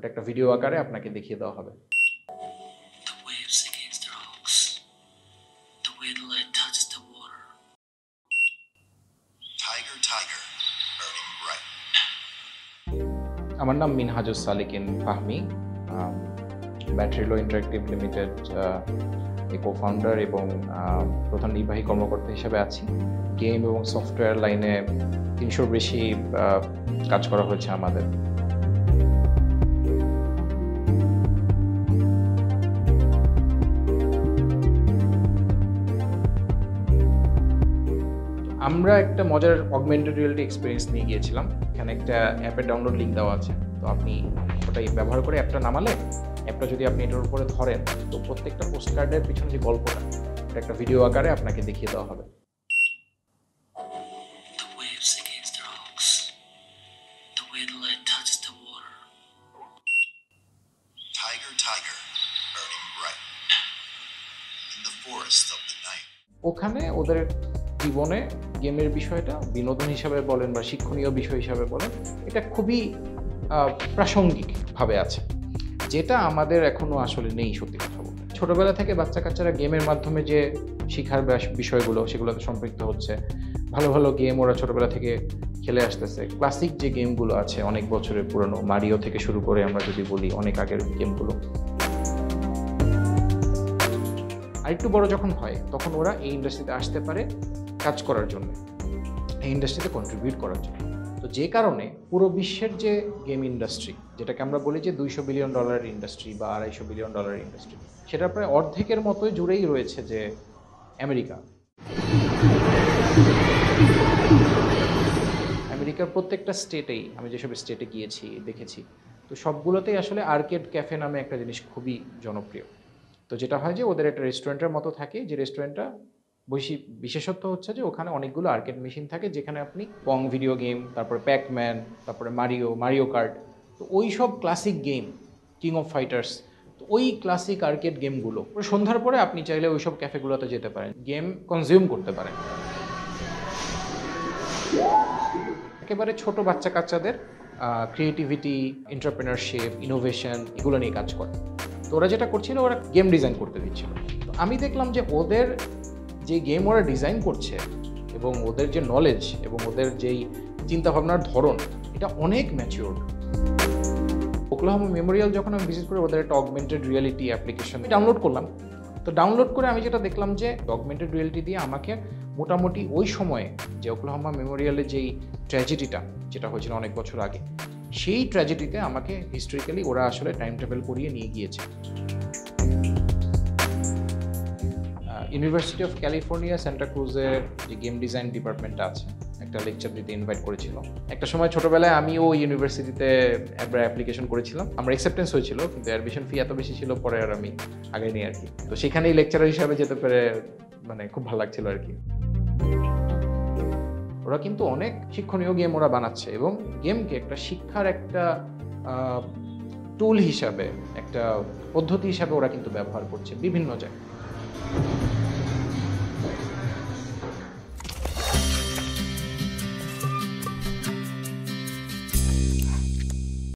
ওটা একটা ভিডিও আকারে আপনাকে দেখিয়ে দেওয়া হবে। The waves against the rocks, the way the light touches the water. Tiger, tiger, burning bright. আমার নাম মিনহাজুস সালিকিন ফাহমি, ব্যাটারিলো ইন্টারেক্টিভ লিমিটেড কো-ফাউন্ডার এবং প্রধান নির্বাহী কর্মকর্তা হিসেবে আছি। গেম এবং সফটওয়্যার লাইনে 300-র বেশি কাজ করা হয়েছে আমাদের। আমরা একটা মজার অগমেন্টেড রিয়েলিটি এক্সপিরিয়েন্স নিয়ে গিয়েছিলাম। এখানে একটা অ্যাপের ডাউনলোড লিঙ্ক দেওয়া আছে, তো আপনি ওটাই ব্যবহার করে অ্যাপটা নামালে, অ্যাপটা যদি আপনি এটার উপরে ধরেন, তো প্রত্যেকটা পোস্ট কার্ডের পিছনে যে গল্পটা, এটা একটা ভিডিও আকারে আপনাকে দেখিয়ে দেওয়া হবে। The waves against the rocks, the way the light touches the water. Tiger, tiger, burning bright. In the forest of the night. ওখানে ওদের জীবনে গেমের বিষয়টা বিনোদন হিসাবে বলেন বা শিক্ষণীয় বিষয় হিসাবে বলেন, এটা খুবই প্রাসঙ্গিকভাবে আছে, যেটা আমাদের এখনো আসলে নেই। সত্যি কথা বলতে, ছোটবেলা থেকে বাচ্চা কাচ্চারা গেমের মাধ্যমে যে শিখার বিষয়গুলো, সেগুলোতে সম্পৃক্ত হচ্ছে। ভালো ভালো গেম ওরা ছোটবেলা থেকে খেলে আসতেছে। ক্লাসিক যে গেমগুলো আছে, অনেক বছরের পুরনো, মারিও থেকে শুরু করে আমরা যদি বলি অনেক আগের গেমগুলো, আরেকটু বড় যখন হয় তখন ওরা এই ইন্ডাস্ট্রিতে আসতে পারে কাজ করার জন্য, এই ইন্ডাস্ট্রিতে কন্ট্রিবিউট করার জন্য। তো যে কারণে পুরো বিশ্বের যে গেম ইন্ডাস্ট্রি, যেটাকে আমরা বলি যে $200 বিলিয়ন ইন্ডাস্ট্রি বা $250 বিলিয়ন ইন্ডাস্ট্রি, সেটা প্রায় অর্ধেকের মতোই জুড়েই রয়েছে যে আমেরিকা। আমেরিকার প্রত্যেকটা স্টেটেই, আমি যেসব স্টেটে গিয়েছি দেখেছি, তো সবগুলোতেই আসলে আর্কেড ক্যাফে নামে একটা জিনিস খুবই জনপ্রিয়। তো যেটা হয় যে ওদের একটা রেস্টুরেন্টের মতো থাকে, যে রেস্টুরেন্টটা বিশেষত্ব হচ্ছে যে ওখানে অনেকগুলো আর্কেড মেশিন থাকে, যেখানে আপনি পং ভিডিও গেম, তারপরে প্যাকম্যান, তারপরে মারিও কার্ট, তো ওই সব classic game, king of fighters, তো ওই ক্লাসিক আর্কেড গেমগুলো সন্ধ্যার পরে আপনি চাইলে ওই সব ক্যাফেগুলোতে যেতে পারেন, গেম কনজিউম করতে পারেন। একেবারে ছোট বাচ্চা কাচ্চাদের ক্রিয়েটিভিটি, এন্টারপ্রেনারশিপ, ইনোভেশন, এগুলো নিয়ে কাজ করে। তো ওরা যেটা করছিল, ওরা গেম ডিজাইন করতে দিচ্ছিল। তো আমি দেখলাম যে ওদের যে গেম ওরা ডিজাইন করছে এবং ওদের যে নলেজ এবং ওদের যেই চিন্তাভাবনার ধরন, এটা অনেক ম্যাচিওর্ড। ওকলাহোমা মেমোরিয়াল যখন আমি ভিজিট করি, ওদের একটা অগমেন্টেড রিয়েলিটি অ্যাপ্লিকেশন ডাউনলোড করলাম। তো ডাউনলোড করে আমি যেটা দেখলাম যে অগমেন্টেড রিয়েলিটি দিয়ে আমাকে মোটামুটি ওই সময়ে যে ওকলাহোমা মেমোরিয়ালের যেই ট্র্যাজেডিটা, যেটা হয়েছিল অনেক বছর আগে, সেই ট্র্যাজেডিতে আমাকে হিস্টোরিক্যালি ওরা আসলে টাইম ট্রাভেল করিয়ে নিয়ে গিয়েছে। ইউনিভার্সিটি অফ ক্যালিফোর্নিয়া সান্টা ক্রুজের যে গেম ডিজাইন ডিপার্টমেন্টটা আছে, একটা লেকচার দিতে ইনভাইট করেছিল। একটা সময় ছোটোবেলায় আমিও ইউনিভার্সিটিতে একবার অ্যাপ্লিকেশন করেছিলাম, আমার অ্যাকসেপ্টেন্স হয়েছিল, কিন্তু অ্যাডমিশন ফি এত বেশি ছিল, পরে আর আমি আগে নিই আর কি। তো সেখানেই লেকচারার হিসাবে যেতে পেরে মানে খুব ভালো লাগছিল আর কি। ওরা কিন্তু অনেক শিক্ষণীয় গেম ওরা বানাচ্ছে এবং গেমকে একটা শিক্ষার একটা টুল হিসাবে, একটা পদ্ধতি হিসাবে ওরা কিন্তু ব্যবহার করছে বিভিন্ন জায়গায়।